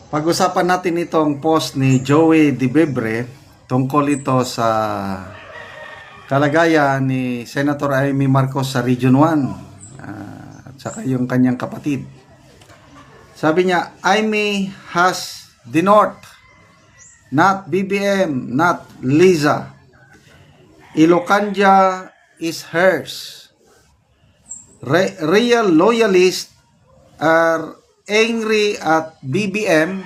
Pag-usapan natin itong post ni Joey Dibebre tungkol ito sa kalagayan ni Senator Amy Marcos sa Region 1 at saka yung kanyang kapatid. Sabi niya, Amy has the North, not BBM, not Liza. Ilocanja is hers. Real loyalists are angry at BBM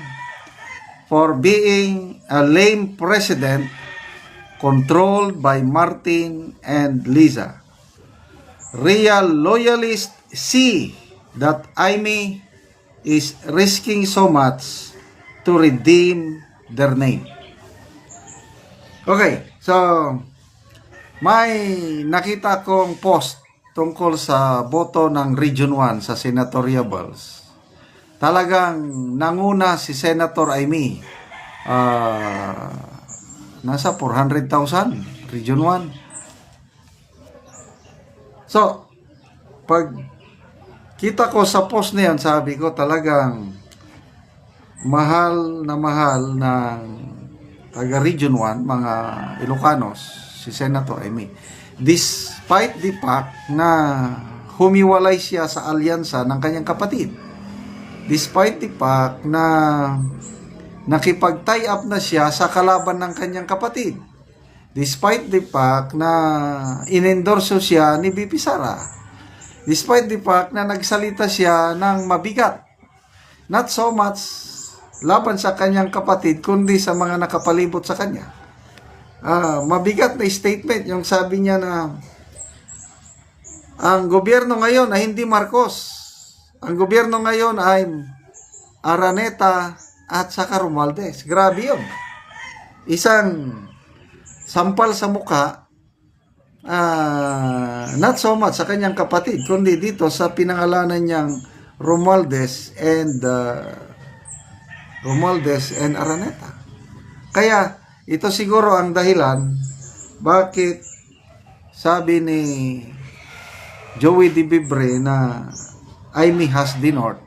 for being a lame president controlled by Martin and Liza. Real loyalists see that Amy is risking so much to redeem their name. Okay, so may nakita kong post tungkol sa boto ng Region 1 sa senatorials. Talagang nanguna si Senator Amy. Nasa 400,000, Region 1. So, pag kita ko sa post na yan, sabi ko talagang mahal ng taga Region 1, mga Ilocanos, si Senator Amy. Despite the fact na humiwalay siya sa alyansa ng kanyang kapatid. Despite the fact na nakipag-tie up na siya sa kalaban ng kanyang kapatid. Despite the fact na inendorso siya ni VP Sara. Despite the fact na nagsalita siya ng mabigat. Not so much laban sa kanyang kapatid, kundi sa mga nakapalibot sa kanya. Mabigat na statement yung sabi niya na ang gobyerno ngayon ay hindi Marcos. Ang gobyerno ngayon ay Araneta at saka Romualdez. Grabe yun. Isang sampal sa mukha, not so much sa kanyang kapatid, kundi dito sa pinangalanan niyang Romualdez and Araneta. Kaya, ito siguro ang dahilan bakit sabi ni Joey Dibebre na Amy has the North.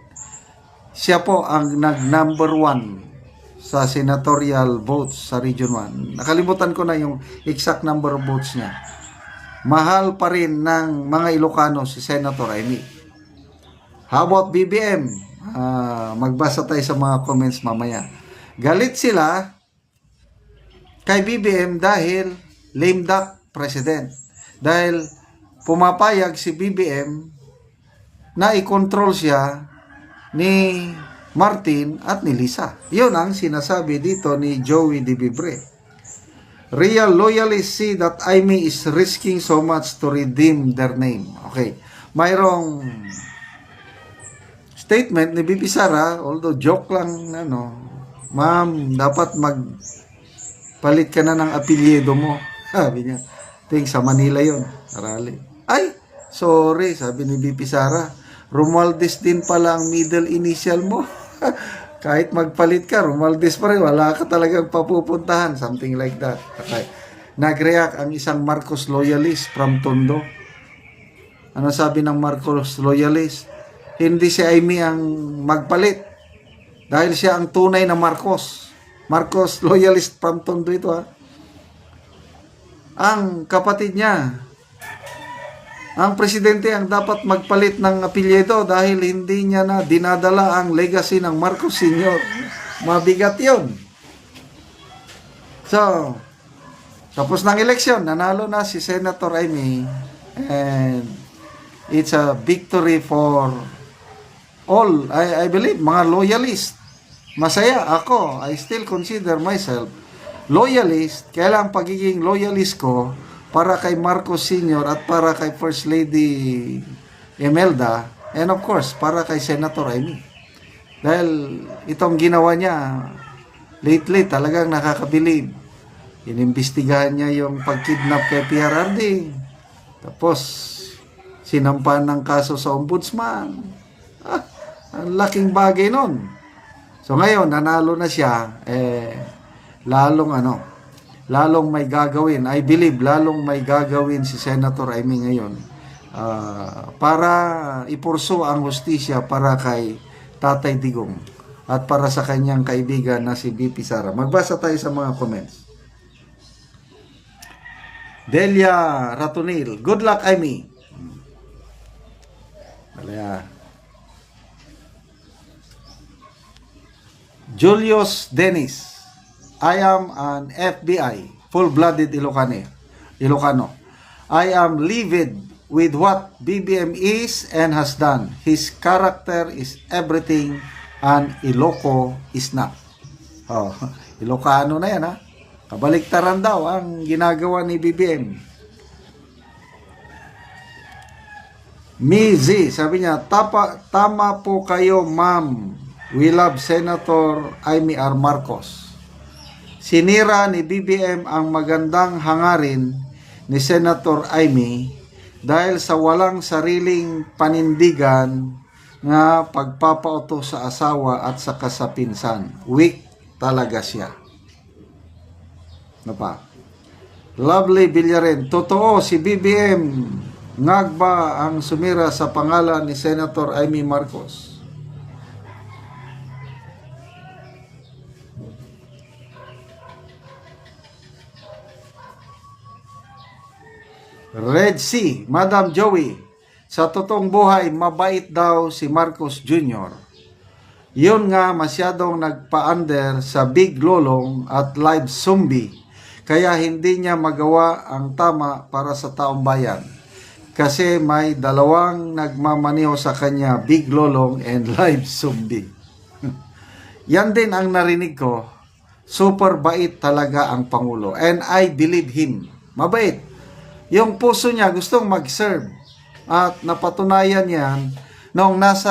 Siya po ang nag-number 1 sa senatorial votes sa Region 1. Nakalimutan ko na yung exact number of votes niya. Mahal pa rin ng mga Ilocano si Senator Amy. How about BBM? Magbasa tayo sa mga comments mamaya. Galit sila kay BBM dahil lame duck president. Dahil pumapayag si BBM na i-control siya ni Martin at ni Liza. Yun ang sinasabi dito ni Joey Dibebre. Real loyalists see that Amy is risking so much to redeem their name. Okay. Mayroong statement ni VP Sara, although joke lang, ma'am, dapat magpalit ka na ng apelyido mo. Sabi niya. Think sa Manila yun. Arali. Ay, sorry, sabi ni VP Sara. Romualdez din pala ang middle initial mo. Kahit magpalit ka, Romualdez pa rin. Wala ka talagang papupuntahan. Something like that. Okay. Nag-react ang isang Marcos loyalist from Tondo. Ano sabi ng Marcos loyalist? Hindi si Amy ang magpalit. Dahil siya ang tunay na Marcos. Marcos loyalist from Tondo ito, ha. Ang kapatid niya, ang presidente ang dapat magpalit ng apelyido dahil hindi niya na dinadala ang legacy ng Marcos Sr. Mabigat yun. So, tapos ng eleksyon, nanalo na si Senator Amy and it's a victory for all, I believe, mga loyalist. Masaya ako, I still consider myself loyalist. Kaya lang pagiging loyalist ko para kay Marcos Sr. at para kay First Lady Imelda, and of course, para kay Senator Amy. Dahil itong ginawa niya, lately talagang nakakabilib. Inimbestigahan niya yung pagkidnap kay PRRD. Tapos, sinampahan ng kaso sa ombudsman. Ang laking bagay nun. So ngayon, nanalo na siya, lalong may gagawin. I believe lalong may gagawin si Senator Amy ngayon para ipurso ang hustisya para kay Tatay Digong. at para sa kanyang kaibigan na si BP Sara. Magbasa tayo sa mga comments. Delia Ratunil, good luck, Amy. Malaya. Julius Dennis, I am an FBI, full-blooded Ilocano. I am livid with what BBM is and has done. His character is everything and Iloco is not. Oh, Ilocano na yan, ha? Kabaliktaran daw ang ginagawa ni BBM. Mizi, sabi niya, tama po kayo, ma'am. We love Senator Amy R. Marcos. Sinira ni BBM ang magandang hangarin ni Senator Amy dahil sa walang sariling panindigan nga pagpapauto sa asawa at sa kasapinsan. Weak talaga siya. Ano pa? Lovely Villarin, totoo si BBM ngagba ang sumira sa pangalan ni Senator Amy Marcos. Red Sea, Madam Joey, sa totoong buhay, mabait daw si Marcos Jr. Yun nga masyadong nagpa-under sa Big Lolong at Live Zombie, kaya hindi niya magawa ang tama para sa taong bayan. Kasi may dalawang nagmamaniho sa kanya, Big Lolong and Live Zombie. Yan din ang narinig ko. Super bait talaga ang Pangulo. And I believe him. Mabait. Yung puso niya gustong mag-serve. At napatunayan yan noong nasa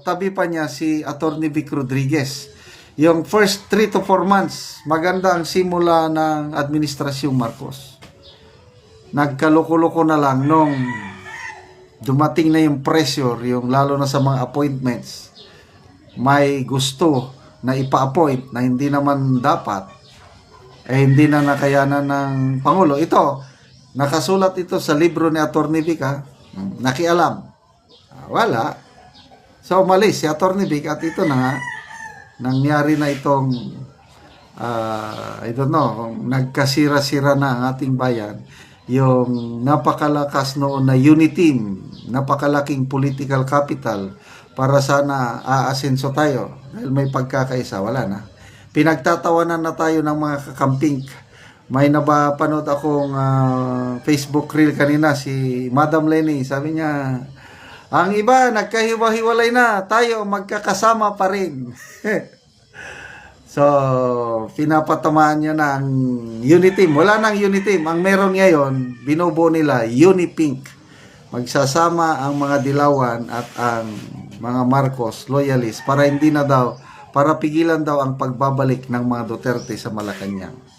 tabi pa niya si Atty. Vic Rodriguez. Yung first 3 to 4 months, maganda ang simula ng Administrasyong Marcos. Nagkaloko-loko na lang nung dumating na yung pressure, yung lalo na sa mga appointments. May gusto na ipa-appoint na hindi naman dapat, hindi na nakayanan ng Pangulo. Ito, nakasulat ito sa libro ni Atty. Vic, nakialam. Wala. So, umalis si Atty. Vic at ito na nga, nangyari na itong, I don't know, nagkasira-sira na ang ating bayan. Yung napakalakas noon na uniteam, napakalaking political capital para sana aasenso tayo. Dahil may pagkakaisa, wala na. Pinagtatawanan na tayo ng mga kakamping. May napanood akong Facebook reel kanina, si Madam Lenny, sabi niya, ang iba nagkahiwa-hiwalay na, tayo magkakasama pa rin. So, pinapatamaan niya na ang Uniteam. Wala nang Uniteam. Ang meron ngayon, binubuo nila, Unipink. Magsasama ang mga Dilawan at ang mga Marcos, loyalist, para hindi na daw, para pigilan daw ang pagbabalik ng mga Duterte sa Malacanang.